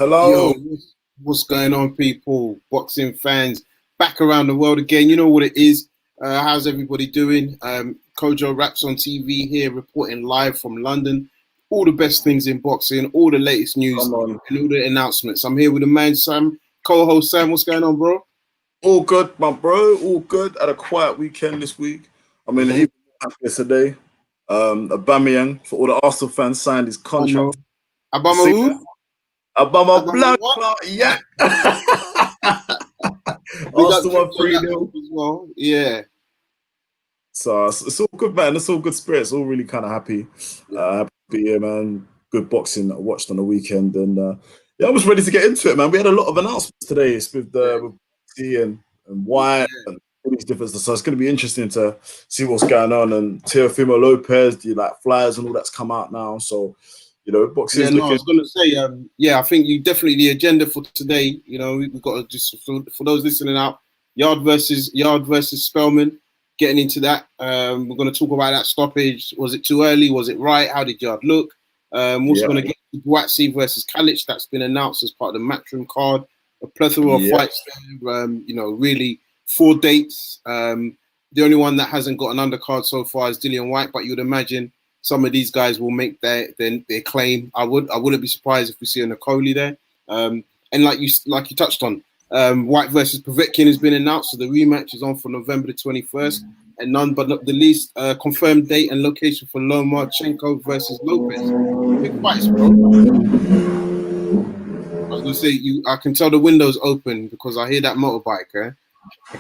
Yo, Hello. what's going on, people? Boxing fans back around the world again. You know what it is. How's everybody doing? Kojo Raps on TV here, reporting live from London. All the best things in boxing, all the latest news, Come on. and all the announcements. I'm here with the man Sam, co-host Sam. What's going on, bro? All good, my bro. All good. Had a quiet weekend this week. I mean, Mm-hmm. even yesterday, Aubameyang, for all the Arsenal fans, signed his Obama, contract. Obama See, who? Aubameyang Obama Blanc, what? yeah. Big up Arsenal won Tricky on that 3-0. as well. Yeah. So it's all good, man. It's all good spirits. All really kind of happy. Yeah. Happy to be here, man. Good boxing that I watched on the weekend. And yeah, I was ready to get into it, man. We had a lot of announcements today. It's with Buatsi and Whyte and all these different stuff. So it's going to be interesting to see what's going on. And Teofimo Lopez, the like flyers and all that's come out now. So, Yeah, boxing's no, I looking. was going to say, yeah, I think you definitely the agenda for today. You know, we've got to just for those listening out, Yard versus Spelman. Getting into that, we're going to talk about that stoppage. Was it too early? Was it right? How did Yard look? Also Yeah, going to get to Buatsi versus Calic. That's been announced as part of the Matchroom card. A plethora of yeah, fights. Really 4 dates. The only one that hasn't got an undercard so far is Dillian Whyte, but you'd imagine some of these guys will make their claim. I wouldn't be surprised if we see a Nicoli there. And like you touched on, Whyte versus Povetkin has been announced, so the rematch is on for November the 21st. And none but not the least, confirmed date and location for Loma versus Lopez. Big fights, bro. I was gonna say I can tell the windows open because I hear that motorbike.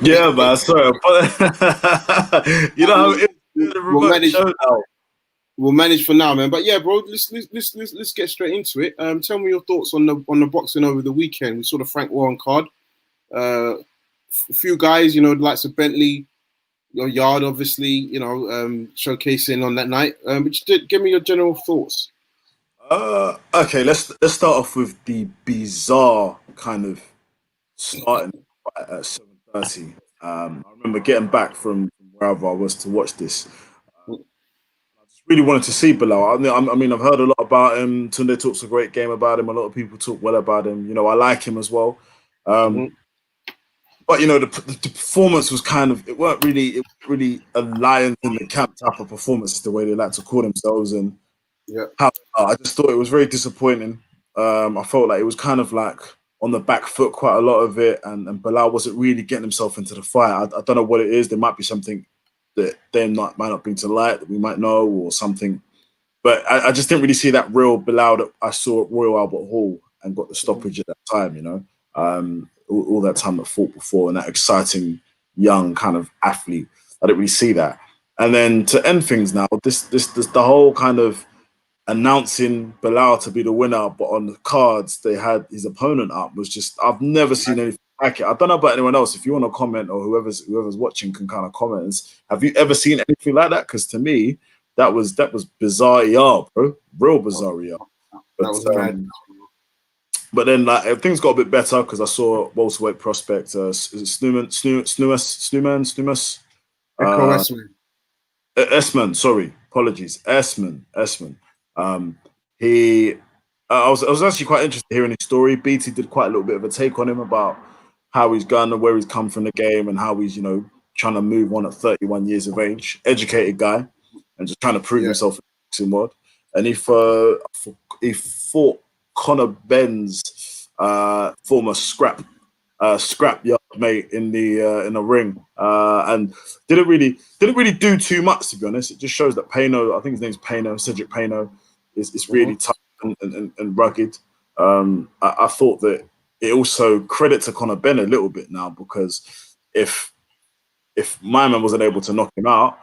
yeah, man. Sorry, but you know how it is. The We'll remote manage. show now. We'll manage for now, man. But yeah, bro, let's get straight into it. Tell me your thoughts on the boxing over the weekend. We saw the Frank Warren card. A few guys, the likes of Bentley, your Yard, obviously, showcasing on that night. But just give me your general thoughts. Okay, let's start off with the bizarre kind of starting at 7:30. I remember getting back from wherever I was to watch this. I just really wanted to see Bilal. I mean, I've heard a lot about him. Tunde talks a great game about him. A lot of people talk well about him. I like him as well. Um, Mm-hmm. but the performance was kind of it weren't really a lion in the camp type of performance, the way they like to call themselves. And Yeah. how I just thought it was very disappointing. I felt like it was kind of like on the back foot quite a lot of it, and Bilal wasn't really getting himself into the fight. I don't know what it is. There might be something that they might not bring to light that we might know or something. But I just didn't really see that real Bilal that I saw at Royal Albert Hall and got the stoppage at that time, all that time that fought before and that exciting young kind of athlete. I didn't really see that. And then to end things now, this the whole kind of announcing Bilal to be the winner, but on the cards they had his opponent up was just I've never seen anything like it. I don't know about anyone else. If you want to comment or whoever's watching can kind of comment. Have you ever seen anything like that? Because to me, that was bizarre, bro, real bizarre. But That was mad. but then like things got a bit better because I saw welterweight prospect is it Snooman, Echo Westman. Esman, sorry, apologies, Esman. He, I was actually quite interested hearing his story. BT did quite a little bit of a take on him about how he's gone and where he's come from the game and how he's trying to move on at 31 years of age, educated guy, and just trying to prove Yeah. himself in the boxing world. And he fought Conor Benn's former scrap yard mate in the ring, and didn't really do too much, to be honest. It just shows that Payno, I think his name's Payno, Cedric Payno, is really tough and rugged. I thought that it also credits to Conor Benn a little bit now, because if my man wasn't able to knock him out,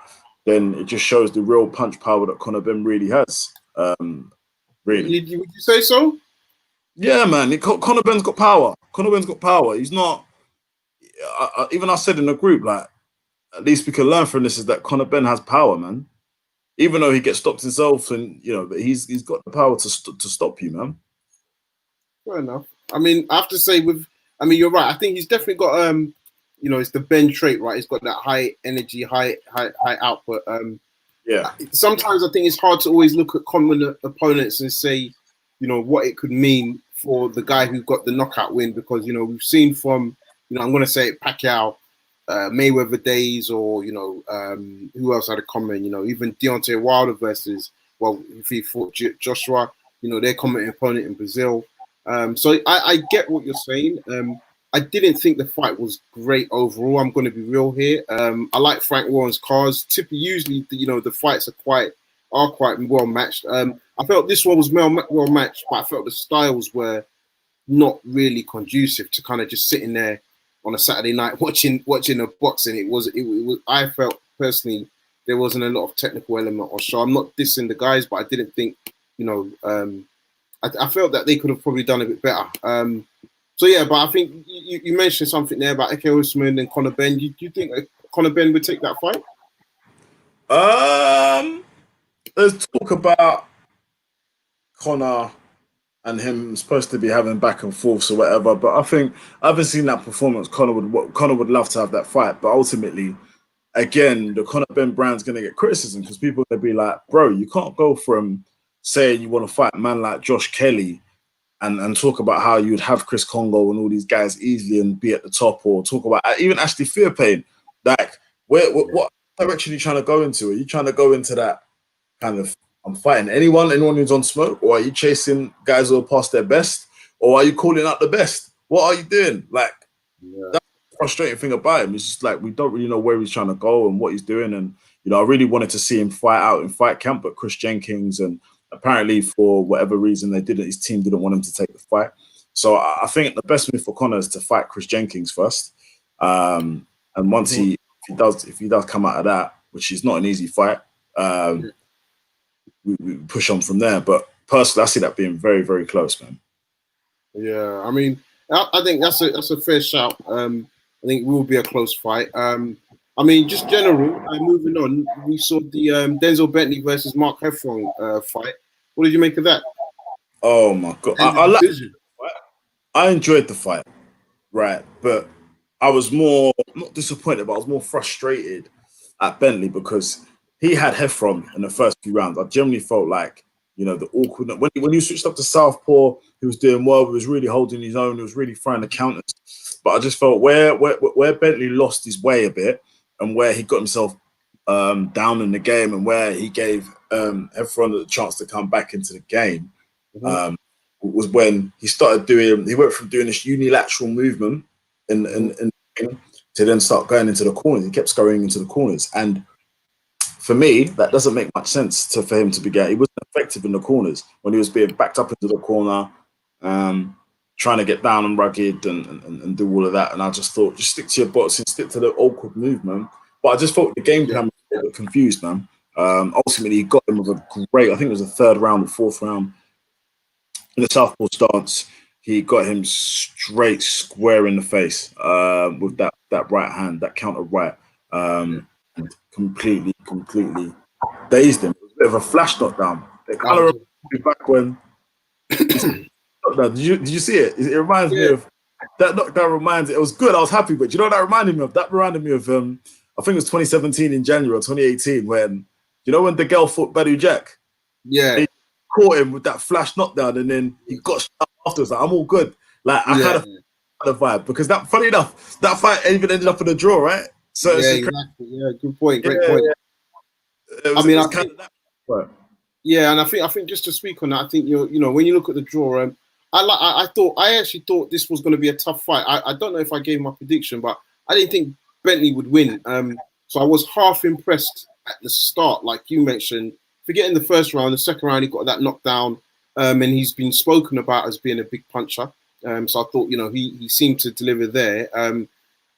then it just shows the real punch power that Conor Benn really has. Really. Would you say so? Yeah, man. Conor Benn's got power. Conor Benn's got power. He's not. Even I said in the group, like, at least we can learn from this is that Conor Benn has power, man. Even though he gets stopped himself, and but he's got the power to stop you, man. Fair enough. I mean, I have to say, you're right. I think he's definitely got it's the Ben trait, right? He's got that high energy, high output. Yeah. Sometimes I think it's hard to always look at common opponents and say, what it could mean for the guy who got the knockout win, because we've seen from I'm going to say it, Pacquiao, Mayweather days, or who else had a comment? Even Deontay Wilder versus, well, if he fought Joshua, their common opponent in Brazil. So I get what you're saying. I didn't think the fight was great overall. I'm going to be real here. I like Frank Warren's cards. Typically, usually, the fights are quite well matched. I felt this one was well matched, but I felt the styles were not really conducive to kind of just sitting there on a Saturday night watching a boxing. It was. I felt personally there wasn't a lot of technical element or show. I'm not dissing the guys, but I didn't think, I felt that they could have probably done a bit better. So yeah, but I think you mentioned something there about Ike Usman and Conor Benn. Do you think Conor Benn would take that fight? Let's talk about Conor and him supposed to be having back and forths or whatever. But I think I haven't seen that performance. Conor would love to have that fight, but ultimately, again, the Conor Benn brand's going to get criticism because people are going to be like, bro, you can't go from saying you want to fight a man like Josh Kelly and talk about how you'd have Chris Kongo and all these guys easily and be at the top, or talk about even Ashley Fairpain. Like, what direction are you trying to go into? Are you trying to go into that kind of, I'm fighting anyone who's on smoke, or are you chasing guys who are past their best, or are you calling out the best? What are you doing? Like, that's the frustrating thing about him. It's just like, we don't really know where he's trying to go and what he's doing. And, I really wanted to see him fight out in fight camp, but Chris Jenkins, and apparently for whatever reason, his team didn't want him to take the fight. So I think the best move for Conor is to fight Chris Jenkins first. And once if he does come out of that, which is not an easy fight, we push on from there. But personally, I see that being very, very close, man. Yeah, I mean, I think that's a fair shout. I think it will be a close fight. I mean, just general. Moving on, we saw the Denzel Bentley versus Mark Heffron fight. What did you make of that? Oh my god, I enjoyed the fight, right? But I was more not disappointed, but I was more frustrated at Bentley because he had Heffron in the first few rounds. I generally felt like, the awkward when he switched up to southpaw, he was doing well. He was really holding his own. He was really throwing the counters. But I just felt where Bentley lost his way a bit, and where he got himself down in the game, and where he gave Heffron the chance to come back into the game, was when he went from doing this unilateral movement to then start going into the corners. He kept scurrying into the corners. And for me, that doesn't make much sense for him to be getting. He wasn't effective in the corners when he was being backed up into the corner, trying to get down and rugged and do all of that. And I just thought, just stick to your boxing, stick to the awkward movement. But I just thought the game plan was a little bit confused, man. Ultimately, he got him with a great, I think it was the third round or fourth round. In the southpaw stance, he got him straight square in the face with that right hand, that counter right. And completely dazed him. It was a bit of a flash knockdown. It kind of reminds me back when did you see it? It reminds me of that knockdown. It was good. I was happy, but you know what that reminded me of? That reminded me of I think it was 2017 in January or 2018 when when the girl fought Badu Jack. Yeah. He caught him with that flash knockdown, and then he got shot afterwards. Like, I'm all good. Like, I had a vibe because that, funny enough, that fight even ended up in a draw, right? So exactly. Yeah, good point. Great point. Yeah. I mean, I think that. Right. Yeah, and I think just to speak on that, I think when you look at the draw, I actually thought this was going to be a tough fight. I don't know if I gave my prediction, but I didn't think Bentley would win. So I was half impressed at the start, like you mentioned. Forgetting the first round, the second round he got that knockdown, and he's been spoken about as being a big puncher. So I thought he seemed to deliver there.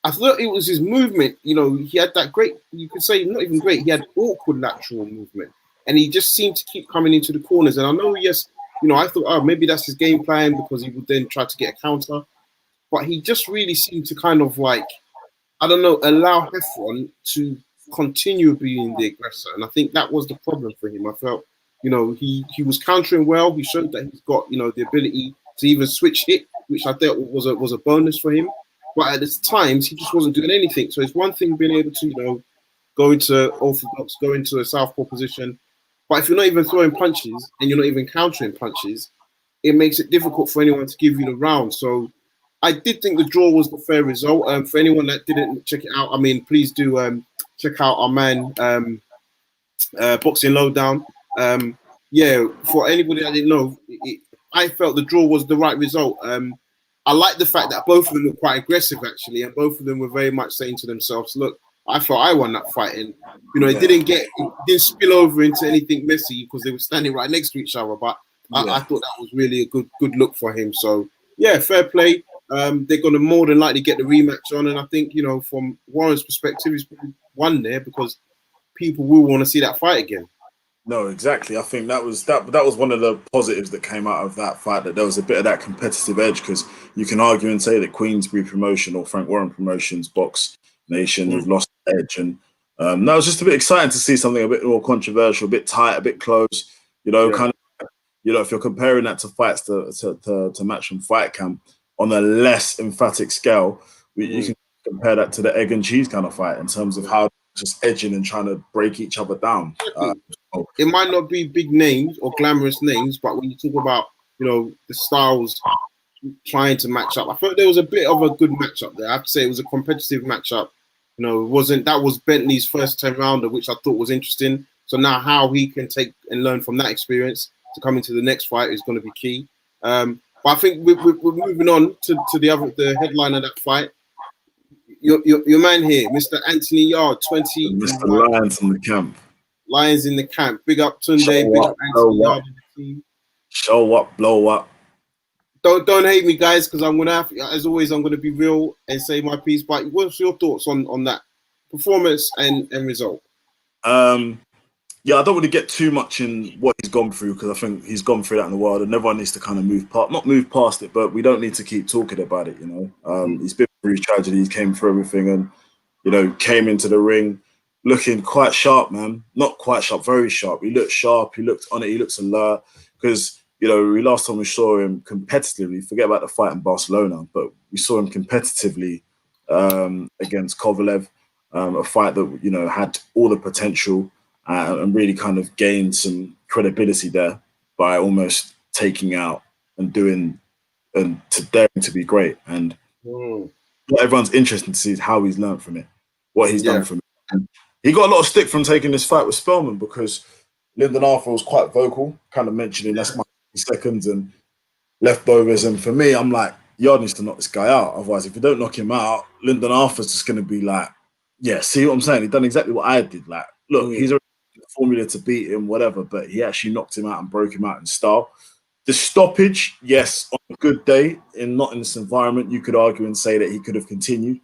I thought it was his movement. He had that great, you could say not even great, he had awkward lateral movement. And he just seemed to keep coming into the corners. And I know, yes, I thought, maybe that's his game plan because he would then try to get a counter. But he just really seemed to kind of like, I don't know, allow Heffron to continue being the aggressor. And I think that was the problem for him. I felt, he was countering well. He showed that he's got, the ability to even switch hit, which I thought was a bonus for him. But at the times, he just wasn't doing anything. So it's one thing being able to, go into orthodox, go into a southpaw position. But if you're not even throwing punches and you're not even countering punches, it makes it difficult for anyone to give you the round. So I did think the draw was the fair result. For anyone that didn't check it out, I mean, please do check out our man Boxing Lowdown. Yeah, for anybody that didn't know, I felt the draw was the right result. I like the fact that both of them were quite aggressive, actually, and both of them were very much saying to themselves, "Look, I thought I won that fight," and it didn't spill over into anything messy because they were standing right next to each other. But I thought that was really a good look for him. So yeah, fair play. They're going to more than likely get the rematch on, and I think from Warren's perspective, he's probably won there because people will want to see that fight again. No, exactly. I think that was one of the positives that came out of that fight, that there was a bit of that competitive edge, because you can argue and say that Queensbury Promotion or Frank Warren Promotions, Box Nation, have lost the edge. And that was just a bit exciting to see something a bit more controversial, a bit tight, a bit close, kind of, if you're comparing that to fights to Matchroom Fight Camp on a less emphatic scale, you can compare that to the egg and cheese kind of fight in terms of how just edging and trying to break each other down. It might not be big names or glamorous names, but when you talk about the styles trying to match up, I thought there was a bit of a good matchup there. I have to say it was a competitive matchup. It wasn't, that was Bentley's first 10 rounder, which I thought was interesting. So now how he can take and learn from that experience to come into the next fight is going to be key. But I think we're moving on to the headline of that fight. Your man here, Mr. Anthony Yarde, 20. Mr. Lions in the camp. Lions in the camp. Big up Tunde, big up Anthony Yarde in the team. Show up, blow up. Don't hate me, guys, because I'm gonna have, as always, I'm gonna be real and say my piece. But what's your thoughts on that performance and result? Yeah, I don't want to get too much in what he's gone through, because I think he's gone through that in the world, and everyone needs to kind of not move past it, but we don't need to keep talking about it. He's been through his tragedies, came through everything, and came into the ring looking quite sharp, man. Not quite sharp, very sharp. He looked sharp. He looked on it. He looks alert, because last time we saw him competitively, forget about the fight in Barcelona, but we saw him competitively against Kovalev, a fight that had all the potential. And really kind of gained some credibility there by almost taking out and daring to be great. And what everyone's interested to see is how he's learned from it, what he's done from it. And he got a lot of stick from taking this fight with Spelman, because Lyndon Arthur was quite vocal, kind of mentioning that's my seconds and leftovers. And for me, I'm like, Yarde needs to knock this guy out. Otherwise, if you don't knock him out, Lyndon Arthur's just going to be like, see what I'm saying? He done exactly what I did. Like, look, he's already formula to beat him, whatever, but he actually knocked him out and broke him out in style. The stoppage, yes, on a good day, not in this environment, you could argue and say that he could have continued.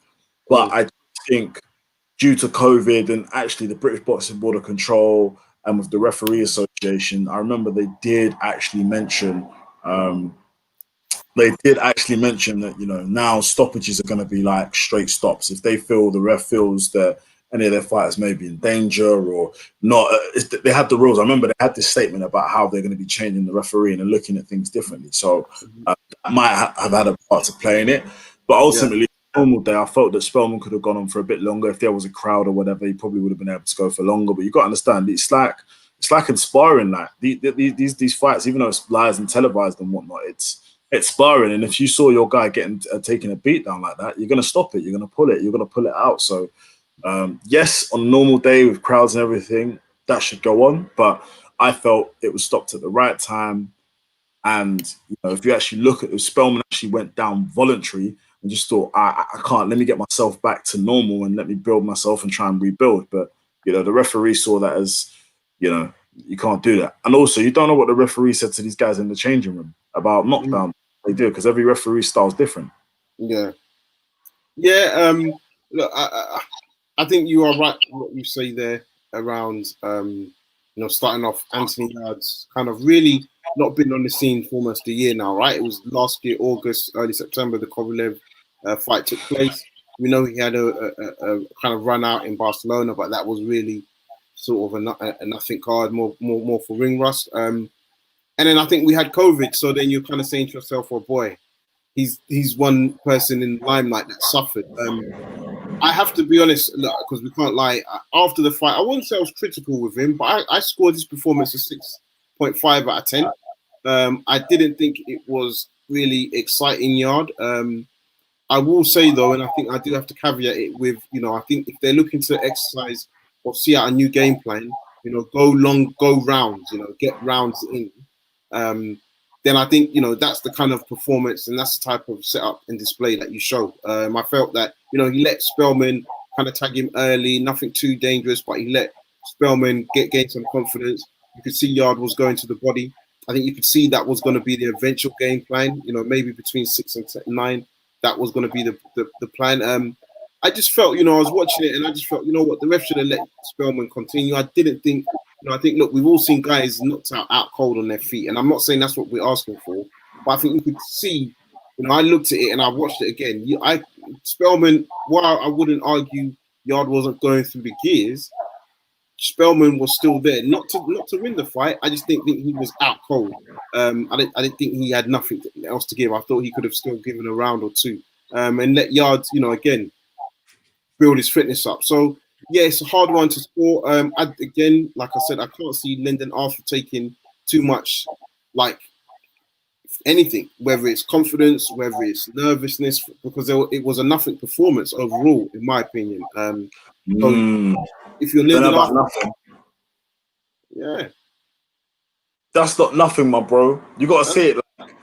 But I think due to COVID and actually the British Boxing Board of Control and with the Referee Association, I remember they did actually mention that, now stoppages are going to be like straight stops. If they feel the ref feels that any of their fighters may be in danger or not, they had the rules. I remember they had this statement about how they're going to be changing the referee and looking at things differently. So that might have had a part to play in it. But ultimately, normal day, I felt that Spelman could have gone on for a bit longer. If there was a crowd or whatever, he probably would have been able to go for longer. But you got to understand, it's like inspiring. Like these fights, even though it's live and televised and whatnot, it's sparring. And if you saw your guy taking a beat down like that, you're going to stop it. You're going to pull it. You're going to pull it out. So yes, on a normal day with crowds and everything, that should go on. But I felt it was stopped at the right time. And if you actually look at it, Spelman actually went down voluntary and just thought, I can't, let me get myself back to normal and let me build myself and try and rebuild. But, the referee saw that as, you can't do that. And also, you don't know what the referee said to these guys in the changing room about knockdown. They do, because every referee style is different. Yeah. Yeah. Look, I think you are right what you say there around, starting off Anthony Yarde's kind of really not been on the scene for almost a year now, right? It was last year, August, early September, the Kovalev fight took place. We know he had a kind of run out in Barcelona, but that was really sort of a nothing card, more for ring rust. And then I think we had COVID, so then you're kind of saying to yourself, oh boy, he's one person in the limelight that suffered. I have to be honest, because we can't lie. After the fight, I wouldn't say I was critical with him, but I scored his performance a 6.5 out of 10. I didn't think it was really exciting Yard. I will say though, and I think I do have to caveat it with, I think if they're looking to exercise or see out a new game plan, go long, go rounds, get rounds in, then I think, that's the kind of performance and that's the type of setup and display that you show. I felt that, he let Spelman kind of tag him early, nothing too dangerous, but he let Spelman gain some confidence. You could see Yard was going to the body. I think you could see that was going to be the eventual game plan, maybe between 6 and 9. That was going to be the plan. I just felt, I was watching it and I just felt, what, the ref should have let Spelman continue. I didn't think, I think, look, we've all seen guys knocked out cold on their feet. And I'm not saying that's what we're asking for. But I think you could see, I looked at it and I watched it again. Spelman, while I wouldn't argue Yard wasn't going through the gears, Spelman was still there, not to win the fight. I just didn't think he was out cold. I didn't think he had nothing else to give. I thought he could have still given a round or two, and let Yarde, again, build his fitness up. So yeah, it's a hard one to score. Again, like I said, I can't see Lyndon Arthur taking too much, like anything, whether it's confidence, whether it's nervousness, because it was a nothing performance overall, in my opinion. So if you're Lyndon Arthur, nothing. Yeah. That's not nothing, my bro. You got to see it. Like,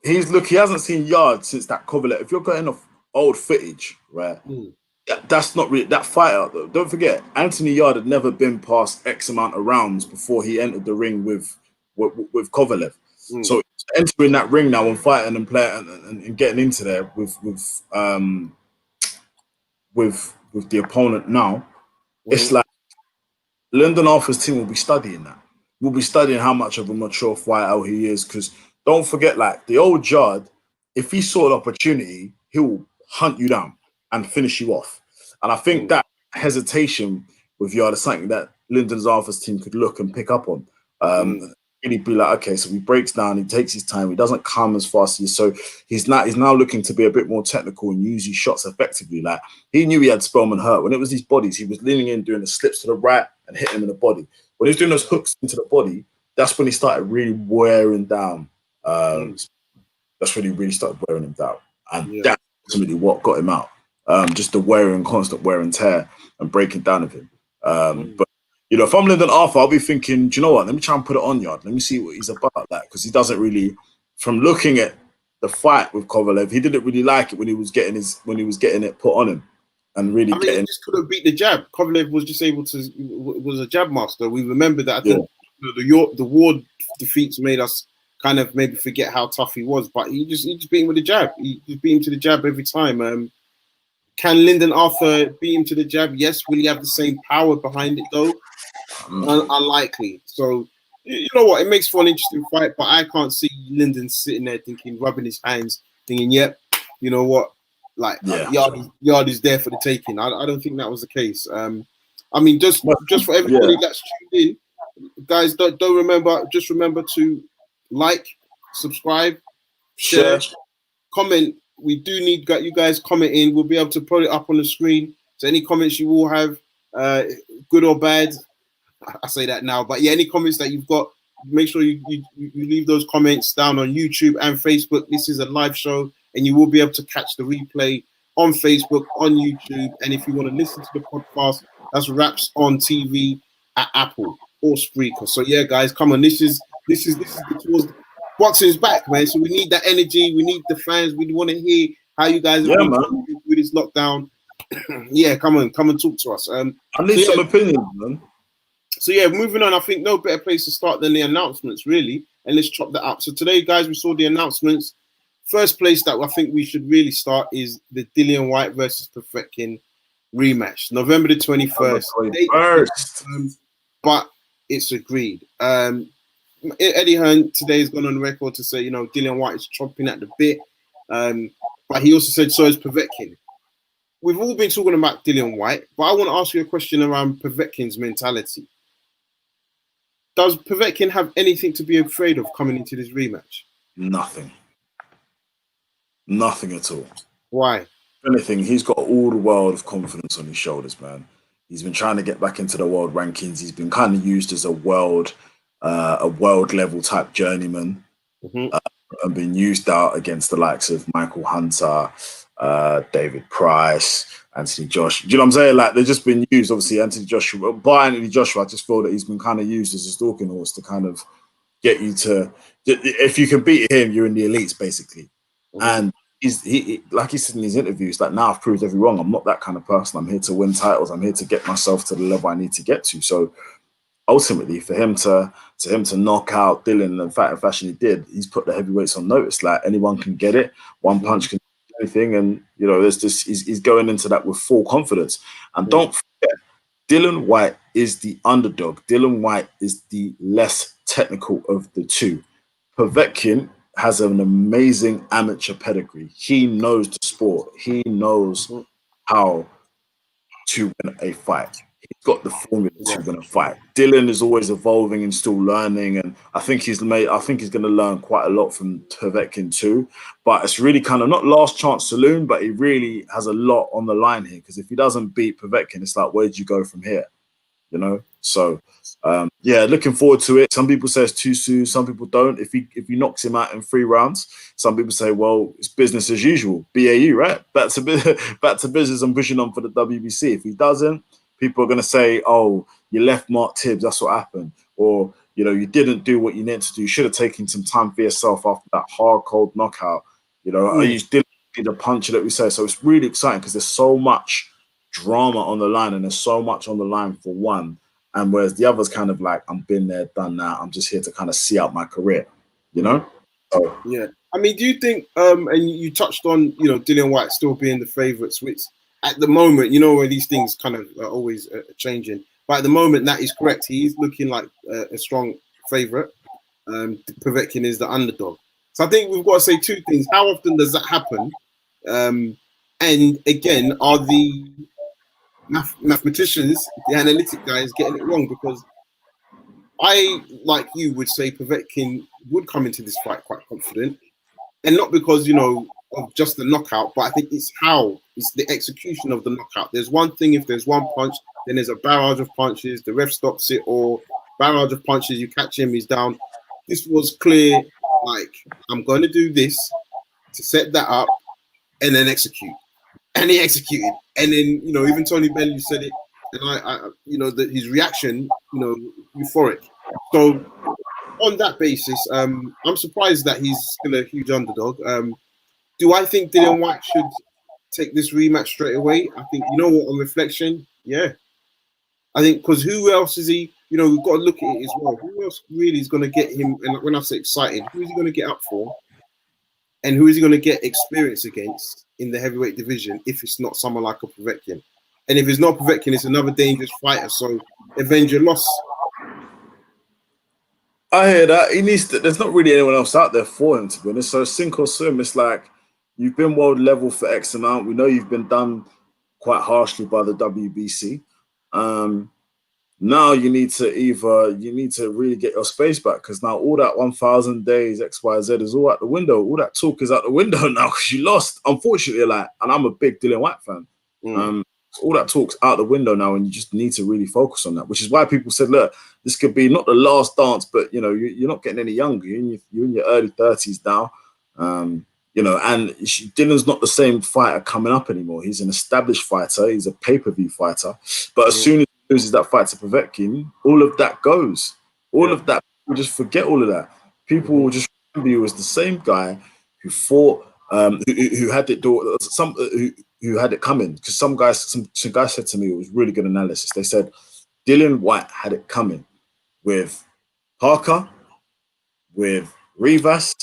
he hasn't seen Yarde since that Kovalev. If you're getting off old footage, right? That's not really that fighter, though. Don't forget, Anthony Yarde had never been past X amount of rounds before he entered the ring with Kovalev. So entering that ring now and fighting and playing and getting into there with the opponent now, it's like Lyndon Arthur's team will be studying that. We'll be studying how much of a mature fighter he is, because don't forget, like the old Yarde, if he saw an opportunity, he will hunt you down and finish you off. And I think that hesitation with Yarde is something that Lyndon Arthur's team could look and pick up on. Really be like, okay, so he breaks down, he takes his time, he doesn't come as fast as you. So he's now looking to be a bit more technical and use his shots effectively. Like he knew he had Spelman hurt. When it was these bodies, he was leaning in, doing the slips to the right and hitting him in the body. When he was doing those hooks into the body, that's when he started really wearing down. That's when he really started wearing him down. And that's ultimately what got him out. Just the constant wear and tear and breaking down of him. But if I'm Lyndon Arthur, I'll be thinking, do you know what? Let me try and put it on Yarde. Let me see what he's about, that, because he doesn't really. From looking at the fight with Kovalev, he didn't really like it when he was getting it put on him, and really he just couldn't beat the jab. Kovalev was just able to was a jab master. We remember that. I think the Ward defeats made us kind of maybe forget how tough he was, but he just beat him with the jab. He just beat him to the jab every time. Can Lyndon Arthur beat him to the jab? Yes. Will he have the same power behind it though? Unlikely. So you know what? It makes for an interesting fight, but I can't see Lyndon sitting there rubbing his hands, thinking, "Yep, you know what? Like Yarde is there for the taking." I don't think that was the case. I mean, just for everybody that's tuned in, guys, don't remember. Just remember to like, subscribe, share, comment. We do need you guys commenting. We'll be able to put it up on the screen. So any comments you all have, good or bad, I say that now. But yeah, any comments that you've got, make sure you leave those comments down on YouTube and Facebook. This is a live show, and you will be able to catch the replay on Facebook, on YouTube. And if you want to listen to the podcast, that's Raps on TV at Apple or Spreaker. So yeah, guys, come on. This is towards boxing's back, man. So we need that energy. We need the fans. We want to hear how you guys are with this lockdown. Come on, talk to us. I need some opinions, man. So yeah, moving on. I think no better place to start than the announcements, really. And let's chop that up. So today, guys, we saw the announcements. First place that I think we should really start is the Dillian Whyte versus Povetkin rematch, November the 21st. But it's agreed. Eddie Hearn today has gone on record to say, Dillian Whyte is chomping at the bit. But he also said so is Povetkin. We've all been talking about Dillian Whyte, but I want to ask you a question around Povetkin's mentality. Does Povetkin have anything to be afraid of coming into this rematch? Nothing. Nothing at all. Why? If anything, he's got all the world of confidence on his shoulders, man. He's been trying to get back into the world rankings. He's been kind of used as a world a world level type journeyman, and been used out against the likes of Michael Hunter, David Price, Anthony Joshua. Do you know what I'm saying? Like, they've just been used. Obviously, by Anthony Joshua, I just feel that he's been kind of used as a stalking horse to kind of get you to. If you can beat him, you're in the elites, basically. And he like he said in his interviews, like, now I've proved everyone wrong. I'm not that kind of person. I'm here to win titles. I'm here to get myself to the level I need to get to. So ultimately, for him to knock out Dylan in the fashion he did, he's put the heavyweights on notice. Like, anyone can get it. One punch can do anything, and there's this. He's going into that with full confidence. And don't forget, Dylan Whyte is the underdog. Dylan Whyte is the less technical of the two. Povetkin has an amazing amateur pedigree. He knows the sport. He knows how to win a fight. He's got the formula to win a fight. Dylan is always evolving and still learning, and I think he's going to learn quite a lot from Povetkin too. But it's really kind of not last chance saloon, but he really has a lot on the line here, because if he doesn't beat Povetkin, it's like, where do you go from here? So looking forward to it. Some people say it's too soon, some people don't. If he knocks him out in 3 rounds, some people say, well, it's business as usual, BAU, right? Back to business and pushing on for the WBC. If he doesn't, people are going to say, oh, you left Mark Tibbs, that's what happened. Or, you didn't do what you needed to do. You should have taken some time for yourself after that hard, cold knockout. You didn't do the puncher that we say. So it's really exciting because there's so much drama on the line, and there's so much on the line for one. And whereas the other's kind of like, I'm been there, done that. I'm just here to kind of see out my career, So, yeah. I mean, do you think, and you touched on, Dillian Whyte still being the favourites, which at the moment, where these things kind of are always changing. But at the moment, that is correct. He's looking like a strong favourite. Povetkin is the underdog. So I think we've got to say 2 things. How often does that happen? And again, are the mathematicians, the analytic guys, getting it wrong? Because I, like you, would say Povetkin would come into this fight quite confident. And not because, of just the knockout, but I think it's the execution of the knockout. There's one thing, if there's one punch, then there's a barrage of punches, the ref stops it, or barrage of punches, you catch him, he's down. This was clear, like, I'm going to do this to set that up and then execute. And he executed. And then, even Tony Benn, you said it, and that his reaction, euphoric. So on that basis, I'm surprised that he's still a huge underdog. Do I think Dillian Whyte should take this rematch straight away? I think, on reflection, yeah. I think, because who else is he? We've got to look at it as well. Who else really is going to get him? And when I say excited, who is he going to get up for? And who is he going to get experience against in the heavyweight division if it's not someone like a Povetkin? And if it's not Povetkin, it's another dangerous fighter. So avenge your loss. I hear that. He needs to, there's not really anyone else out there for him, to be honest. So sink or swim. It's like, you've been world level for X amount. We know you've been done quite harshly by the WBC. Now you need to really get your space back, because now all that 1,000 days XYZ is all out the window. All that talk is out the window now because you lost. Unfortunately, and I'm a big Dillian Whyte fan. All that talk's out the window now, and you just need to really focus on that. Which is why people said, look, this could be not the last dance, but you're not getting any younger. You're in your early 30s now. And Dylan's not the same fighter coming up anymore. He's an established fighter. He's a pay-per-view fighter. But as soon as he loses that fight to Povetkin, all of that goes. All of that, people just forget all of that. People will just remember you as the same guy who fought, who had it who had it coming. Because some guys said to me, it was really good analysis. They said Dillian Whyte had it coming with Parker, with Rivas.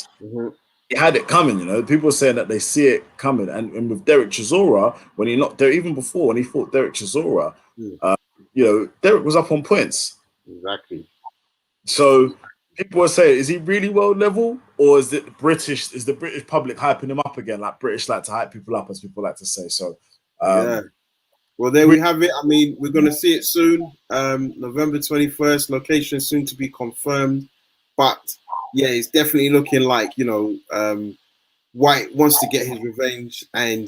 He had it coming, People are saying that they see it coming. And with Derek Chisora, when he knocked Derek, even before when he fought Derek Chisora, Derek was up on points. Exactly. So people are saying, is he really world level, or is the British public hyping him up again? Like British like to hype people up, as people like to say. So yeah. Well, there we have it. I mean, we're going to see it soon. November 21st, location soon to be confirmed. But yeah, it's definitely looking like, Whyte wants to get his revenge, and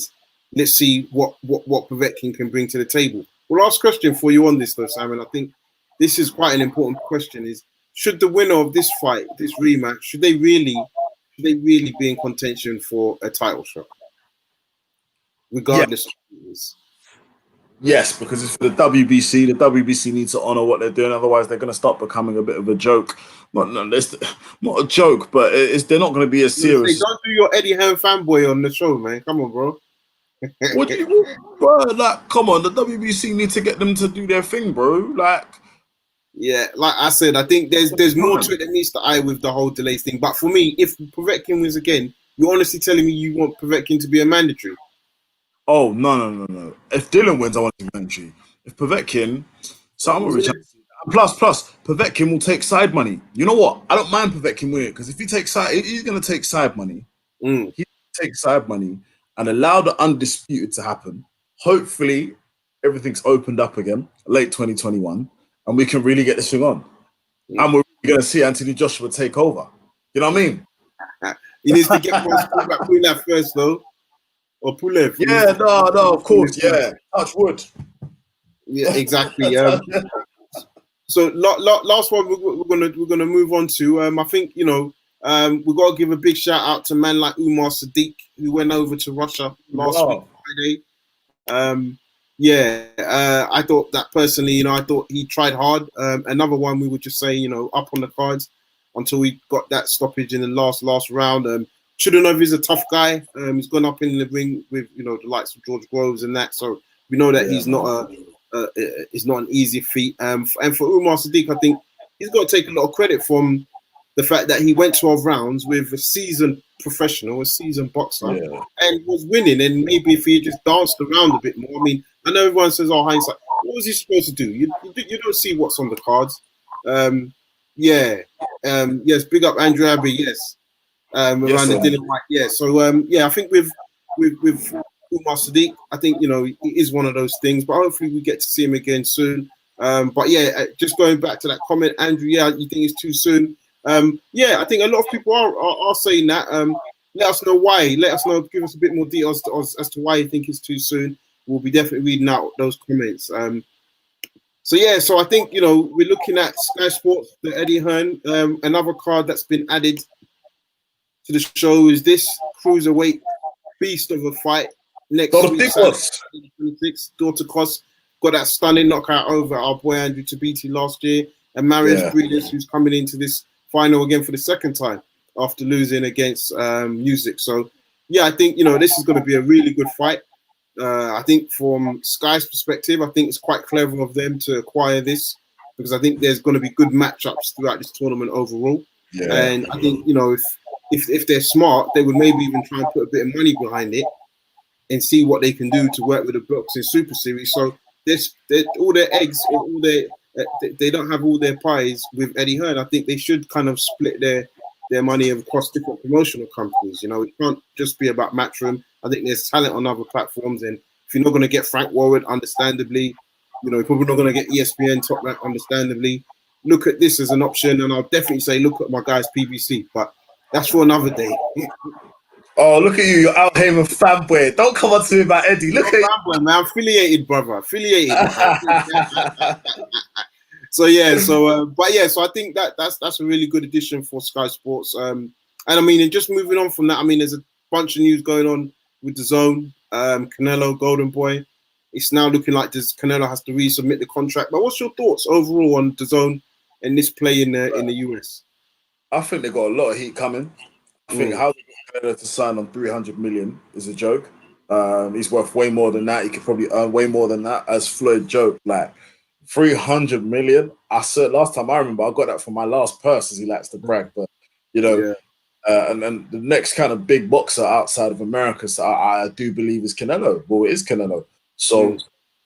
let's see what Povetkin can bring to the table. Well, last question for you on this, though, Simon. I think this is quite an important question. Is should the winner of this fight, this rematch, should they really be in contention for a title shot, regardless of who it is? Yes, because it's for the WBC. The WBC needs to honor what they're doing. Otherwise, they're going to start becoming a bit of a joke. Not a joke, but they're not going to be as serious. Don't do your Eddie Hearn fanboy on the show, man. Come on, bro. What do you, bro? Like, come on, the WBC need to get them to do their thing, bro. Like, yeah, like I said, I think there's more to it that meets the eye with the whole delays thing. But for me, if Povetkin wins again, you're honestly telling me you want Povetkin to be a mandatory? oh no. If Dylan wins, I want him mandatory. If Povetkin, so I'm rich. Plus, Povetkin will take side money. You know what? I don't mind Povetkin winning because if he takes side, he's going to take side money. He takes side money and allow the undisputed to happen. Hopefully, everything's opened up again, late 2021, and we can really get this thing on. And we're going to see Anthony Joshua take over. You know what I mean? He needs to get Pulev first, though. Or Pulev. Yeah, no, of course, yeah. Touch wood. Yeah, exactly. So last one we're gonna move on to. I think we got to give a big shout out to man like Umar Sadiq, who went over to Russia last week Friday. I thought that personally, I thought he tried hard. Another one we would just say, up on the cards until we got that stoppage in the last round. Chudinov is a tough guy. He's gone up in the ring with the likes of George Groves and that, so we know that he's not it's not an easy feat. And for Umar Sadiq, I think he's got to take a lot of credit from the fact that he went 12 rounds with a seasoned professional, a seasoned boxer, and was winning. And maybe if he just danced around a bit more. I mean, I know everyone says, "Oh, hindsight." What was he supposed to do? You don't see what's on the cards. Yes, big up Andrew Abbey. Yes, around the Dylan Whyte. Yeah. So I think with Umar Sadiq, I think it is one of those things, but hopefully we get to see him again soon. But just going back to that comment, Andrew, you think it's too soon? I think a lot of people are saying that. Let us know why. Let us know. Give us a bit more details as to why you think it's too soon. We'll be definitely reading out those comments. So I think we're looking at Sky Sports, the Eddie Hearn. Another card that's been added to the show is this cruiserweight beast of a fight. Next week, 26, Daughter Cross got that stunning knockout over our boy Andrew Tabiti last year, and Marius Breeders, who's coming into this final again for the second time after losing against Music. So, I think this is going to be a really good fight. I think from Sky's perspective, I think it's quite clever of them to acquire this because I think there's going to be good matchups throughout this tournament overall. And I think if they're smart, they would maybe even try and put a bit of money behind it and see what they can do to work with the boxing Super Series. So all their eggs, they don't have all their pies with Eddie Hearn. I think they should kind of split their money across different promotional companies. It can't just be about Matchroom. I think there's talent on other platforms, and if you're not going to get Frank Warren, understandably, you're probably not going to get ESPN Top Rank, understandably. Look at this as an option, and I'll definitely say look at my guys PBC, but that's for another day. Oh, look at you! You're out here with fanboy. Don't come on to me about Eddie. Look at fanboy, man. Affiliated, brother. Affiliated. So I think that's a really good addition for Sky Sports. And I mean, and just moving on from that, I mean, there's a bunch of news going on with the Zone, Canelo, Golden Boy. It's now looking like Canelo has to resubmit the contract. But what's your thoughts overall on the Zone and this play in the US? I think they got a lot of heat coming. I think how they got Canelo to sign on 300 million is a joke. He's worth way more than that. He could probably earn way more than that. As Floyd joked, like 300 million. I said last time I remember I got that from my last purse, as he likes to brag. But and then the next kind of big boxer outside of America, so I do believe is Canelo. Well, it is Canelo. So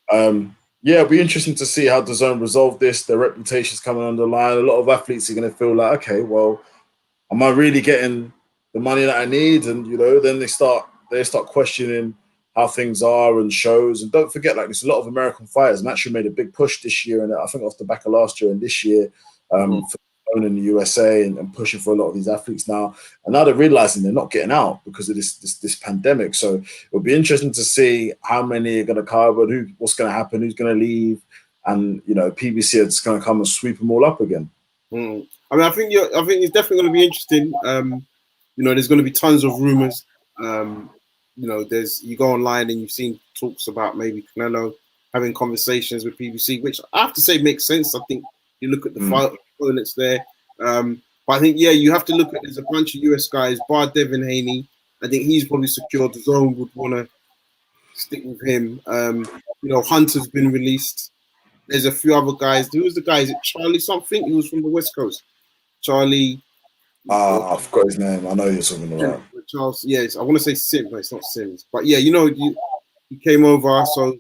it'll be interesting to see how the Zone resolve this. Their reputation's coming on the line. A lot of athletes are going to feel like, okay, well, am I really getting the money that I need? And then they start questioning how things are and shows. And don't forget, like, there's a lot of American fighters. Matchroom made a big push this year, and I think off the back of last year and this year, for in the USA and pushing for a lot of these athletes now. And now they're realizing they're not getting out because of this pandemic. So it'll be interesting to see how many are going to cover, what's going to happen, who's going to leave, and PBC are just going to come and sweep them all up again. Mm. I mean, I think it's definitely going to be interesting. You know, there's going to be tons of rumors. You know, you go online and you've seen talks about maybe Canelo having conversations with PBC, which I have to say makes sense. I think you look at the fight opponents there. But I think, yeah, you have to look at there's a bunch of US guys, bar Devin Haney. I think he's probably secured. The zone would want to stick with him. You know, Hunter's been released. There's a few other guys. Who was the guy? Is it Charlie something? He was from the West Coast. Charlie. I forgot his name. I know you're talking about. Charles, yes, I want to say Sims, but it's not Sims. But yeah, you know, he came over. So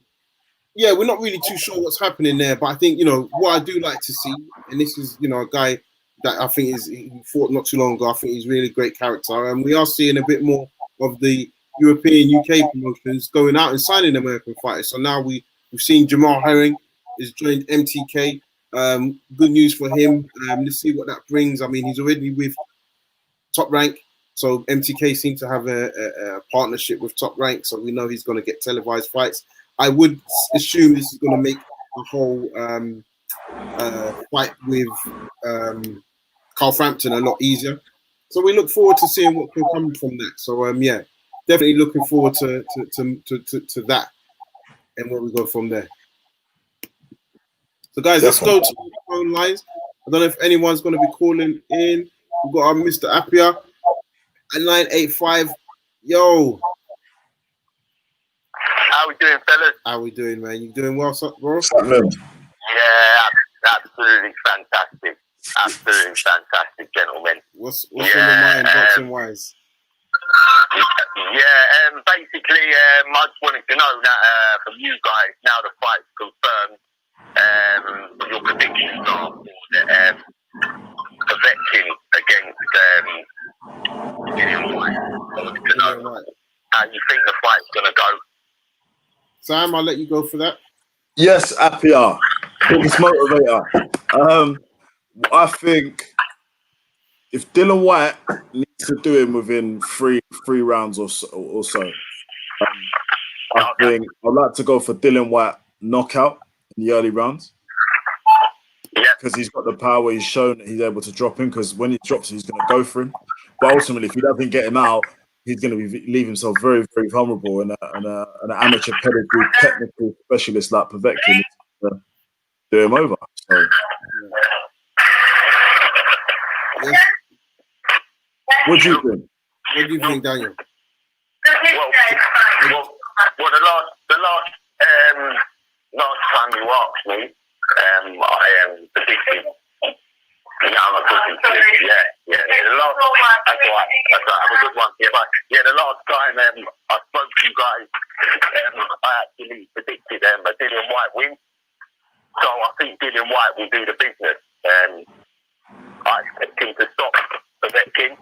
yeah, we're not really too sure what's happening there. But I think, you know, what I do like to see, and this is, you know, a guy that I think he fought not too long ago. I think he's really great character. And we are seeing a bit more of the European UK promotions going out and signing American fighters. So now we've seen Jamal Herring has joined MTK. Good news for him. Let's see what that brings. I mean, he's already with Top Rank. So MTK seems to have a partnership with Top Rank. So we know he's going to get televised fights. I would assume this is going to make the whole fight with Carl Frampton a lot easier. So we look forward to seeing what can come from that. So yeah, definitely looking forward to that and where we go from there. So guys, let's go to the phone lines. I don't know if anyone's going to be calling in. We've got our Mr. Appiah at 985. Yo. How we doing, fellas? How we doing, man? You doing well, bro? Yeah, absolutely fantastic. Absolutely fantastic, gentlemen. What's on your mind, boxing wise? Yeah, basically, I just wanted to know that from you guys, now the fight's confirmed, your predictions are for the Povetkin against Dillian Whyte. I wanted to know how you think the fight's going to go. Sam, I'll let you go for that. Yes, Appiah, biggest motivator. I think if Dillian Whyte needs to do him within three rounds or so, I think I'd like to go for Dillian Whyte knockout in the early rounds. Yeah, because he's got the power. He's shown that he's able to drop him. Because when he drops, he's going to go for him. But ultimately, if he doesn't get him out, he's going to leave himself very, very vulnerable. And an amateur pedigree technical specialist like Povetkin is to do him over. So, yes. What do you think? What do you think, Daniel? Well, the last time you asked me, I am predicting. Yeah, I'm a good one. Yeah. The last, that's all right. I'm a good one. Yeah, but yeah, the last time I spoke to you guys, I actually predicted a Dillian Whyte win. So I think Dillian Whyte will do the business. I expect him to stop Povetkin.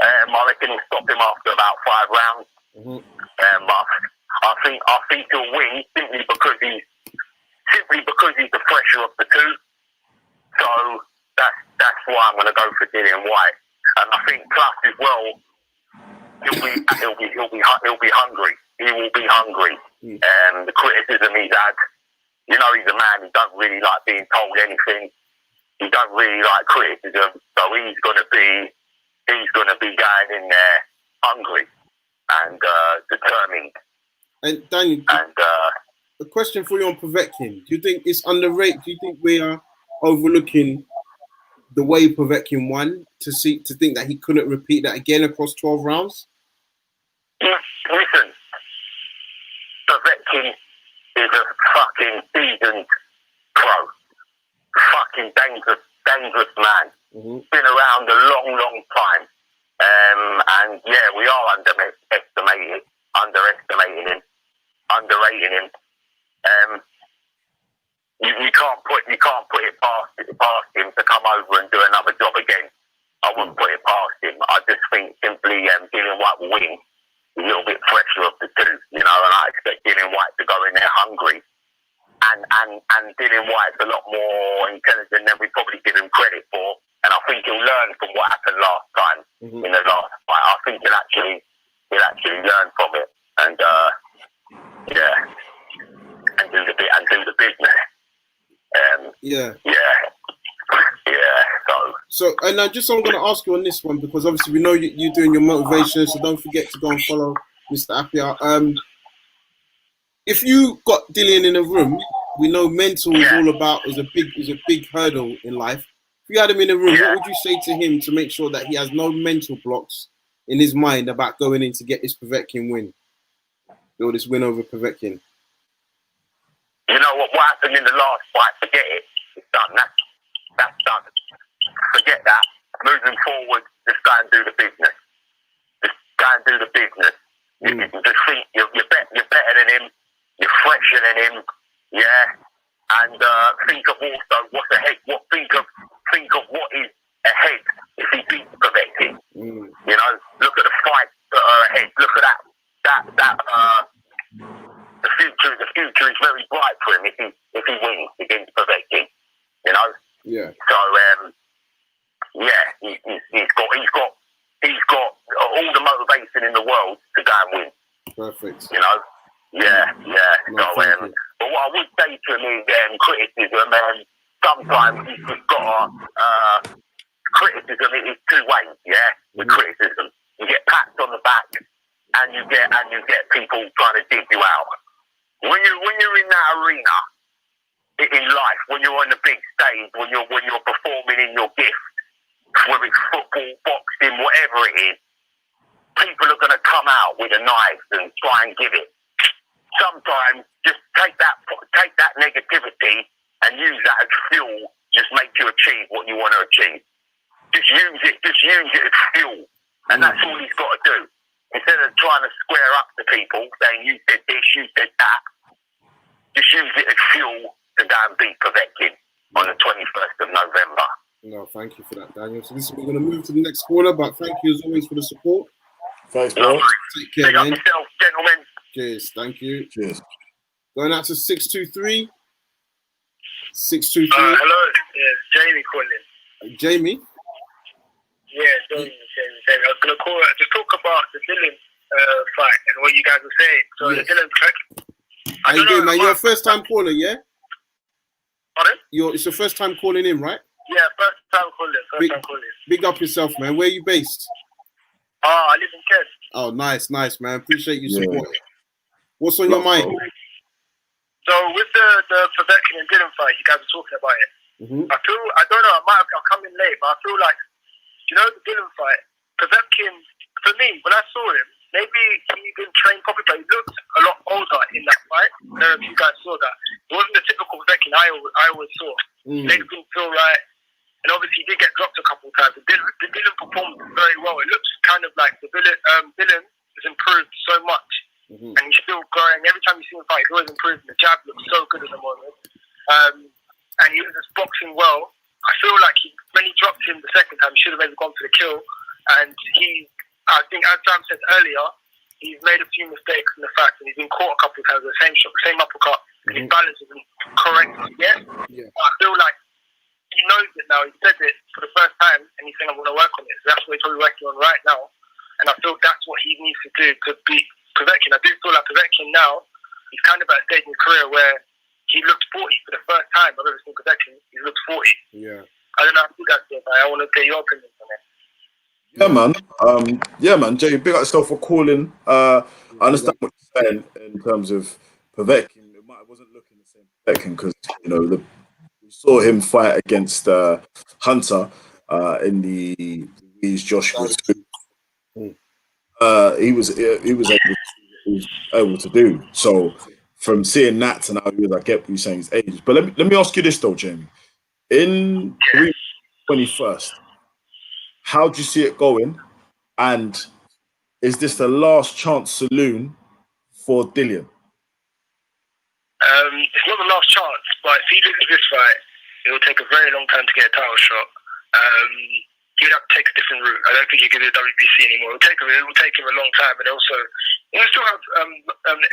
I reckon he'll stop him after about 5 rounds. But I think he'll win simply because he's the fresher of the two. So that's why I'm going to go for Dillian Whyte. And I think plus as well, he'll be hungry. He will be hungry. The criticism he's had, you know, he's a man who doesn't really like being told anything. He doesn't really like criticism. So he's going to be going in there hungry and determined. And Daniel, a question for you on Povetkin. Do you think it's underrated? Do you think we are overlooking the way Povetkin won to think that he couldn't repeat that again across 12 rounds? Listen, Povetkin is a fucking seasoned pro. Fucking dangerous man. Been around a long time. And yeah, we are underestimating him, underrating him. You can't put it past him to come over and do another job again. I wouldn't put it past him. I just think simply Dillian Whyte will win. A little bit fresher of the two, you know, and I expect Dillian Whyte to go in there hungry. And Dillian Whyte's a lot more intelligent than we probably give him credit for. And I think he'll learn from what happened last time in the last fight. I think he'll actually learn from it and do the business. Yeah. So, and I'm going to ask you on this one because obviously we know you're doing your motivation, so don't forget to go and follow Mr. Appiah. If you got Dillian in a room, we know mental is all about is a big hurdle in life. If you had him in a room, what would you say to him to make sure that he has no mental blocks in his mind about going in to get this Povetkin win, or this win over Povetkin? You know what happened in the last fight? Forget it. It's done. That's done. Forget that. Moving forward, just go and do the business. Just go and do the business. You just think you're better than him. You're fresher than him. Yeah. And think of also what's ahead. Think of what is ahead if he beats Povetkin. You know, look at the fights that are ahead. Look at that. The future is very bright for him if he wins against Povetkin. You know. Yeah. So he's got all the motivation in the world to go and win. Perfect. You know. Yeah. No, So but what I would say to him is criticism. Sometimes he's just got criticism. It is two ways. Yeah. With criticism, you get pats on the back, and you get people trying to dig you out. When you're in that arena in life, when you're on the big stage, when you're performing in your gift, whether it's football, boxing, whatever it is, people are going to come out with a knife and try and give it. Sometimes just take that negativity and use that as fuel. Just make you achieve what you want to achieve. Just use it as fuel, and that's all he's got to do. Instead of trying to square up to people saying you did this, you did that, just use it as fuel to go and beat Povetkin on the 21st of November. No, thank you for that, Daniel. So we're going to move to the next corner, but thank you as always for the support. Thanks, bro. Take care, Big up man. yourself, gentlemen. Cheers. Thank you. Cheers. Going out to 623. 623. Hello. Yeah, Jamie calling. Jamie? Yeah, Jamie. I was going to call to talk about the Dylan fight and what you guys were saying. So Yes. the Dylan fight. How you doing, man? You're a first-time caller, yeah? Pardon? It's your first time calling in, right? Yeah, first time calling. Big up yourself, man. Where are you based? I live in Kent. Oh, nice, man. Appreciate you Yeah. supporting. What's on your mind? So with the Povetkin and Dylan fight, you guys were talking about it. Mm-hmm. I don't know, I'll come in late, but I feel like, you know, the Dylan fight, Povetkin, for me, when I saw him, maybe he didn't train properly, but he looked a lot older in that fight. I don't know if you guys saw that. It wasn't the typical Povetkin I always saw. Legs didn't feel right, and obviously he did get dropped a couple of times. The Dylan performed very well. It looks kind of like the Dylan has improved so much, and he's still growing. Every time you see him fight, he's always improving. The jab looks so good at the moment. And he was just boxing well. I feel like when he dropped him the second time, he should have maybe gone for the kill. And I think, as Sam said earlier, he's made a few mistakes in the fact that he's been caught a couple of times with the same shot, the same uppercut, and his balance isn't correct yet. Yeah. I feel like he knows it now. He said it for the first time, and he's saying, I'm going to work on it. So that's what he's probably working on right now. And I feel that's what he needs to do to beat Povetkin. I do feel like Povetkin now, he's kind of at a stage in his career where he looked 40 for the first time I've ever seen Povetkin. He looks 40. Yeah. I don't know how you guys feel, but I want to get your opinion on it. Yeah, man. Jay, big up yourself for calling. I understand what you're saying in terms of Povetkin. It wasn't looking the same Povetkin because, you know, we saw him fight against Hunter in the Joshua 2. He was able to do. So from seeing that to now, I get what you're saying, his age. But let me ask you this though, Jamie. In the 21st, how do you see it going? And is this the last chance saloon for Dillian? It's not the last chance, but if he loses this fight, it will take a very long time to get a title shot. He'd have to take a different route. I don't think he can do WBC anymore. It will take him a long time, and also he'll still have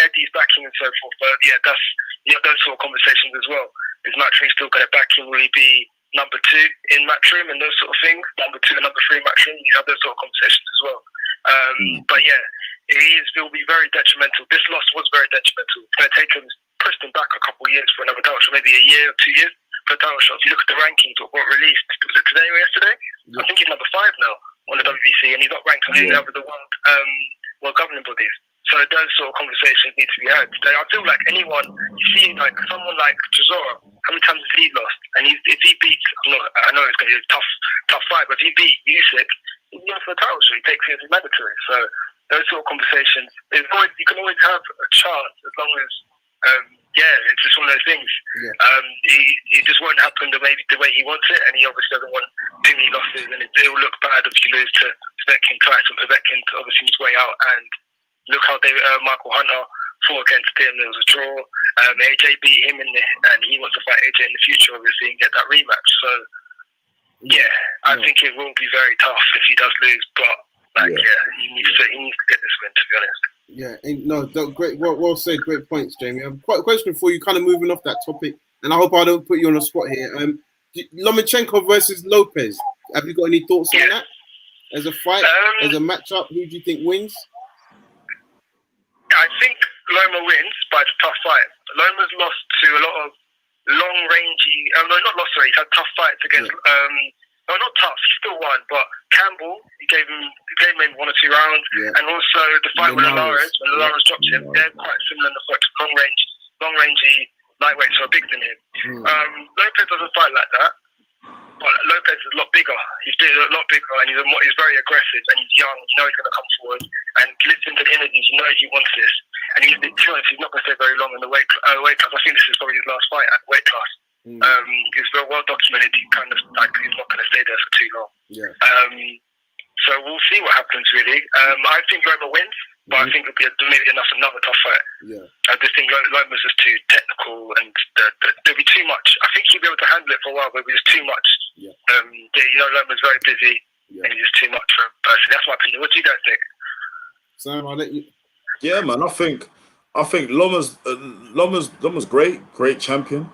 Eddie's backing and so forth. But yeah, those sort of conversations as well. Is Matchroom still going to back him? Will he be number 2 in Matchroom and those sort of things? Number 2 and number 3 in Matchroom. You have those sort of conversations as well. But yeah, it will be very detrimental. This loss was very detrimental. It's going to take him, push him back a couple of years for another title, so maybe a year or 2 years. per title shots. You look at the rankings of what released. Was it today or yesterday? Yeah. I think he's number 5 now on the WBC, and he's not ranked on any of the world governing bodies. So those sort of conversations need to be had. I feel like anyone, you see, like someone like Chisora, how many times has he lost? And if he beats, I know it's going to be a tough fight, but if he beat Usyk, he's going for the title shot. He takes it as mandatory. So those sort of conversations, you can always have a chance as long as, it's just one of those things. Yeah. It just won't happen the way he wants it, and he obviously doesn't want too many losses, and it will look bad if you lose to Povetkin twice, and Povetkin obviously his way out, and look how Michael Hunter fought against him. There was a draw. AJ beat him, and he wants to fight AJ in the future, obviously, and get that rematch. So, I think it will be very tough if he does lose. But he needs to get this win, to be honest. Yeah, great. Well said. Great points, Jamie. I've got a question for you, kind of moving off that topic, and I hope I don't put you on the spot here. Lomachenko versus Lopez. Have you got any thoughts on that? As a fight, as a matchup, who do you think wins? I think Loma wins, but it's a tough fight. Loma's lost to a lot of long-rangey... not lost, sorry. He's had tough fights against... No, not tough. He still won, but Campbell, he gave him maybe 1 or 2 rounds. Yeah. And also the fight with Linares, when Linares dropped him, they're quite similar in the fact long-rangey lightweights who are bigger than him. Lopez doesn't fight like that. But Lopez is a lot bigger. He's a lot bigger, and he's very aggressive, and he's young. You know he's going to come forward. And listen to the interviews, you know he wants this. And he's not going to stay very long in the weight class. I think this is probably his last fight at weight class. It's very well documented. He kind of he's not going to stay there for too long. Yeah. So we'll see what happens. Really, I think Loma wins. But I think it'll be maybe another tough fight. Yeah. I just think Loma's just too technical, and there'll be too much. I think he'll be able to handle it for a while, but it'll be just too much. Yeah. Loma's very busy, and he's just too much for him personally. That's my opinion. What do you guys think? Sam, I'll let you. Yeah, man. I think Loma's great champion.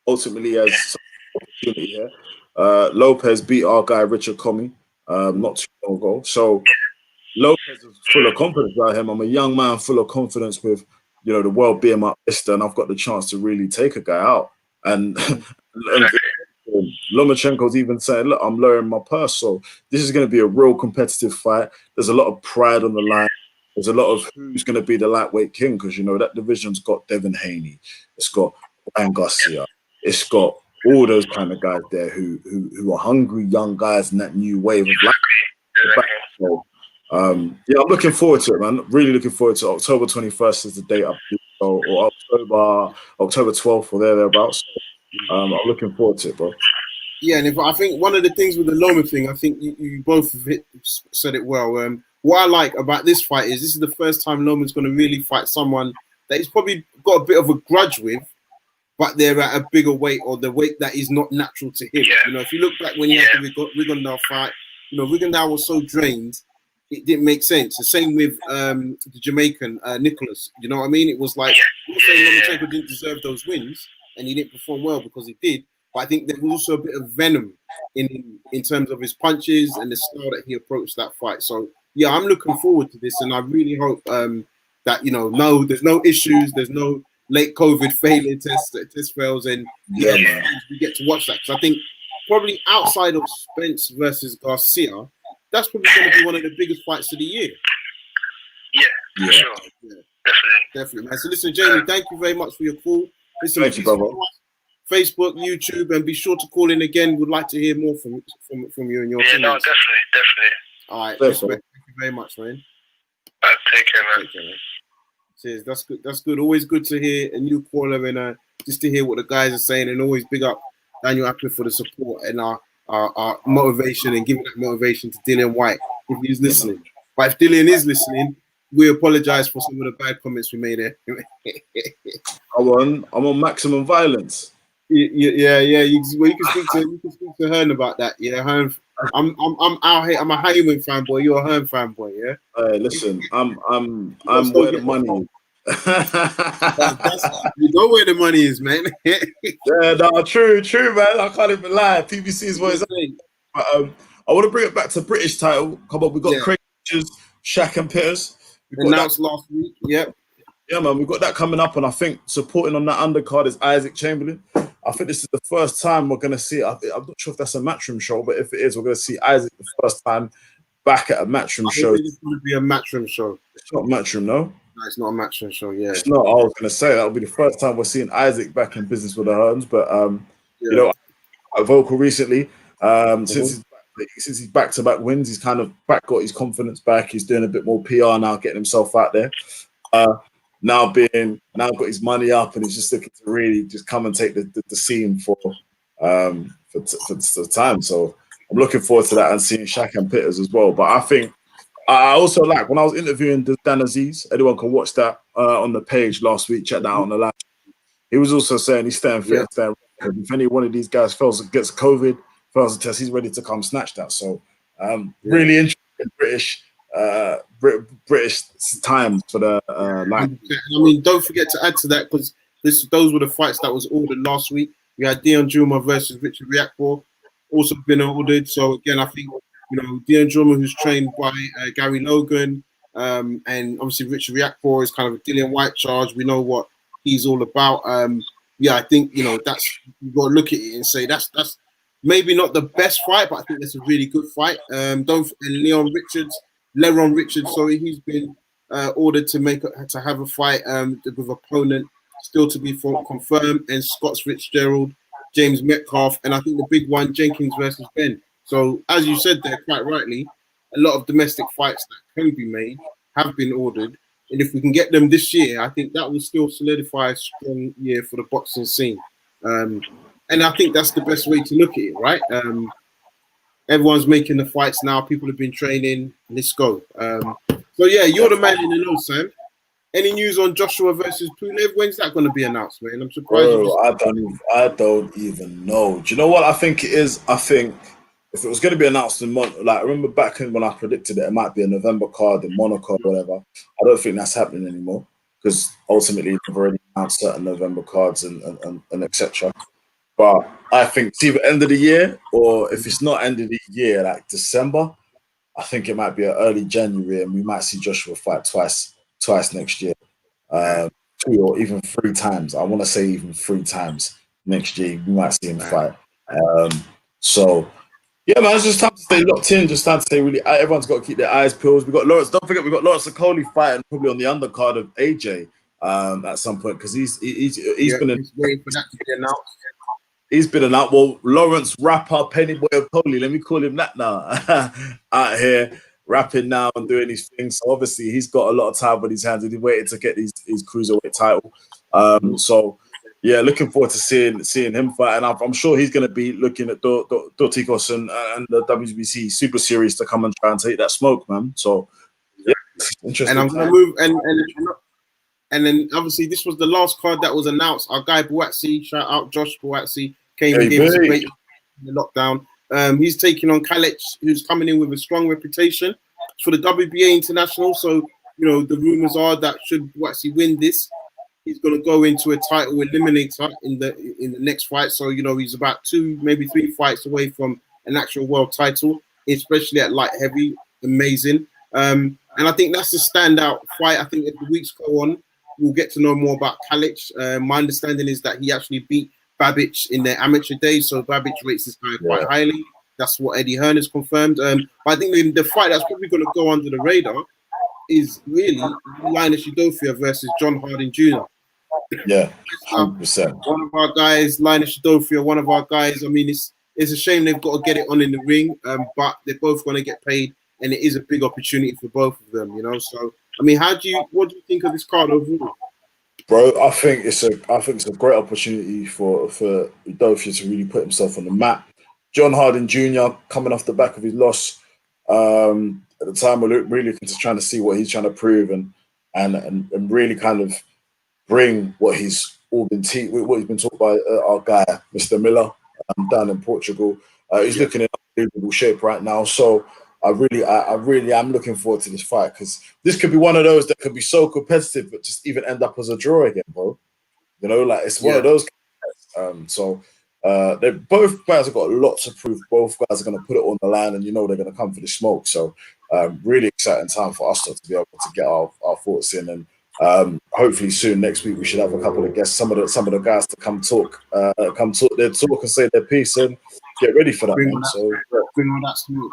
Ultimately, has some opportunity here. Lopez beat our guy Richard Comey not too long ago, so. Lopez is full of confidence about him. I'm a young man full of confidence with, the world being my sister, and I've got the chance to really take a guy out. And Lomachenko's even saying, look, I'm lowering my purse. So this is going to be a real competitive fight. There's a lot of pride on the line. There's a lot of who's going to be the lightweight king, because, that division's got Devin Haney. It's got Ryan Garcia. It's got all those kind of guys there who are hungry young guys in that new wave of lightweight. So, I'm looking forward to it, man. Really looking forward to it. October 21st is the date, or October 12th or thereabouts. I'm looking forward to it, bro. Yeah, and I think one of the things with the Loma thing, I think you both said it well. What I like about this fight is this is the first time Loma's going to really fight someone that he's probably got a bit of a grudge with, but they're at a bigger weight, or the weight that is not natural to him. Yeah. If you look back when he had the Rigondeaux fight, Rigondeaux was so drained, it didn't make sense. The same with the Jamaican Nicholas. You know what I mean? It was like, I'm not saying Lomachenko didn't deserve those wins, and he didn't perform well because he did. But I think there was also a bit of venom in terms of his punches and the style that he approached that fight. So yeah, I'm looking forward to this, and I really hope that there's no issues, there's no late COVID failure test fails, and we get to watch that, because I think probably outside of Spence versus Garcia, that's probably going to be one of the biggest fights of the year. Yeah, for sure. Yeah. Definitely, man. So listen, Jamie, thank you very much for your call. Listen, thank you, brother. Facebook, YouTube, and be sure to call in again. We'd like to hear more from you and your team. Yeah, no, definitely. All right, thank you very much, man. Take care, man. Cheers. That's good. Always good to hear a new caller, and just to hear what the guys are saying, and always big up Daniel Appler for the support and our motivation, and giving that motivation to Dillian Whyte if he's listening. But if Dillian is listening, we apologize for some of the bad comments we made there. I'm on maximum violence. Yeah. You can speak to Hearn about that. Yeah, Hearn. I'm out here. I'm a Heyman fanboy. You're a Hearn fanboy. Yeah. Hey, listen, I'm where the money is. You know where the money is, man. Yeah, no, true, man. I can't even lie. PBC is what it's saying. But I want to bring it back to British title. Come on, we got Craig Richards, Shaq and Pitters. Announced last week. Yep. Yeah, man, we've got that coming up, and I think supporting on that undercard is Isaac Chamberlain. I think this is the first time we're going to see. I'm not sure if that's a Matchroom show, but if it is, we're going to see Isaac the first time back at a Matchroom show. I think it's going to be a Matchroom show. It's not Matchroom, no? No, it's not a Matchroom show. Yeah, it's not. I was going to say that'll be the first time we're seeing Isaac back in business with the Hearns, but you know, quite vocal recently. Since he's back-to-back wins, he's kind of got his confidence back. He's doing a bit more PR now, getting himself out there. Now got his money up, and he's just looking to really just come and take the scene for the time. So I'm looking forward to that and seeing Shaq and Pitters as well. But I think I also like when I was interviewing Dan Aziz. Anyone can watch that on the page last week. Check that out on the live. He was also saying he's staying fit. If any one of these guys gets COVID, fails a test, he's ready to come snatch that. So really interesting British times for the I mean, don't forget to add to that, because those were the fights that was ordered last week. We had Dion Juma versus Richard Riakpo, also been ordered. So again, I think Dion Juma, who's trained by Gary Logan, and obviously Richard Riakpo is kind of a Dillian Whyte charge. We know what he's all about. I think that's, you've got to look at it and say that's maybe not the best fight, but I think that's a really good fight. Leron Richards, sorry, he's been ordered to have a fight with opponent still to be confirmed, and Scott Fitzgerald, James Metcalf, and I think the big one, Jenkins versus Ben. So as you said there, quite rightly, a lot of domestic fights that can be made have been ordered, and if we can get them this year, I think that will still solidify a strong year for the boxing scene. And I think that's the best way to look at it, right? Everyone's making the fights now. People have been training. Let's go. So yeah, you're the man in the know, Sam. Any news on Joshua versus Pulev? When's that going to be announced, man? I'm surprised. Bro, I don't even know. Do you know what I think it is? I think if it was going to be announced in I remember back when I predicted it might be a November card in Monaco or whatever. I don't think that's happening anymore, because ultimately they've already announced certain November cards and etc. But I think it's either end of the year, or if it's not end of the year, like December, I think it might be an early January, and we might see Joshua fight twice next year, 2 or even 3 times. I want to say even 3 times next year we might see him fight. So yeah, man, it's just time to stay locked in. Just time to stay really. Everyone's got to keep their eyes peeled. We got Lawrence. Don't forget, we got Lawrence Okoli fighting probably on the undercard of AJ at some point, because he's been waiting for that to be announced. He's been announced. Well, Lawrence rapper Pennyboy Okoli, let me call him that now, out here rapping now and doing his thing. So obviously he's got a lot of time on his hands, and he's waiting to get his cruiserweight title. So yeah, looking forward to seeing him fight, and I'm sure he's going to be looking at Dotikos and the WBC Super Series to come and try and take that smoke, man. So yeah, interesting. And I'm going to move and then obviously this was the last card that was announced. Our guy Buatsi, shout out Josh Buatsi, came and gave us a great in the lockdown. He's taking on Calic, who's coming in with a strong reputation for the WBA International. So, the rumors are that should Buatsi win this, he's going to go into a title eliminator in the next fight. So, he's about 2, maybe 3 fights away from an actual world title, especially at light heavy. Amazing. And I think that's the standout fight. I think as the weeks go on, we'll get to know more about Calic. My understanding is that he actually beat Babic in their amateur days, so Babic rates this guy quite highly. That's what Eddie Hearn has confirmed. But I think the fight that's probably going to go under the radar is really Linus Udofia versus John Harding Jr. Yeah, 100%. One of our guys, Linus Udofia, one of our guys. I mean, it's a shame they've got to get it on in the ring, but they're both going to get paid, and it is a big opportunity for both of them. So, I mean, what do you think of this card overall? Bro, I think it's a great opportunity for Udofia to really put himself on the map. John Harding Jr. coming off the back of his loss at the time, we're really looking to trying to see what he's trying to prove and really kind of bring what he's been taught by our guy Mr. Miller down in Portugal. He's looking in unbelievable shape right now. So I really am looking forward to this fight, because this could be one of those that could be so competitive, but just even end up as a draw again, bro. It's one of those. They both guys have got a lot to prove. Both guys are going to put it on the line, and they're going to come for the smoke. So really exciting time for us to be able to get our thoughts in and Hopefully soon next week we should have a couple of guests, some of the guys to come talk their talk and say their piece and get ready for that. Bring Man. So bring all that smoke.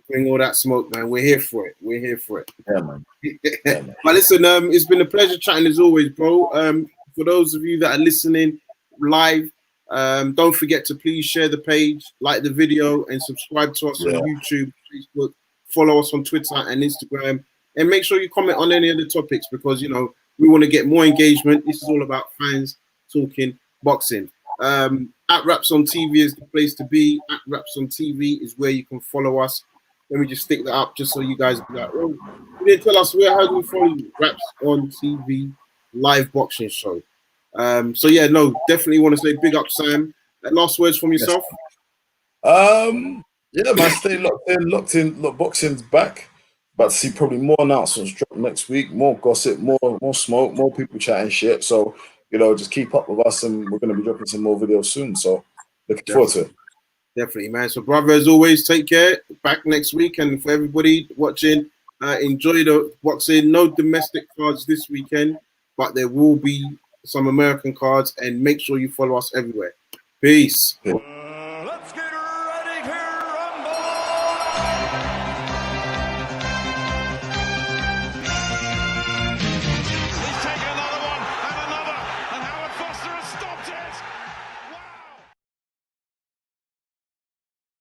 Bring all that smoke, man. We're here for it. We're here for it. yeah, man. Yeah, man. But listen, it's been a pleasure chatting as always, bro. For those of you that are listening live, don't forget to please share the page, like the video, and subscribe to us on YouTube, Facebook, follow us on Twitter and Instagram, and make sure you comment on any of the topics because, you know, we want to get more engagement. This is all about fans talking boxing. At Raps on TV is the place to be. At Raps on TV is where you can follow us. Let me just stick that up just so you guys be like, oh, you didn't tell us how do we follow you? Raps on TV live boxing show. So yeah, no, definitely want to say big up, Sam. Last words from yourself. Yeah, man, stay locked in. Look, boxing's back. About to see probably more announcements drop next week, more gossip, more smoke, more people chatting shit. So, you know, just keep up with us and we're going to be dropping some more videos soon. So looking forward to it. Definitely, man. So, brother, as always, take care. Back next week. And for everybody watching, enjoy the boxing. No domestic cards this weekend, but there will be some American cards. And make sure you follow us everywhere. Peace. Yeah.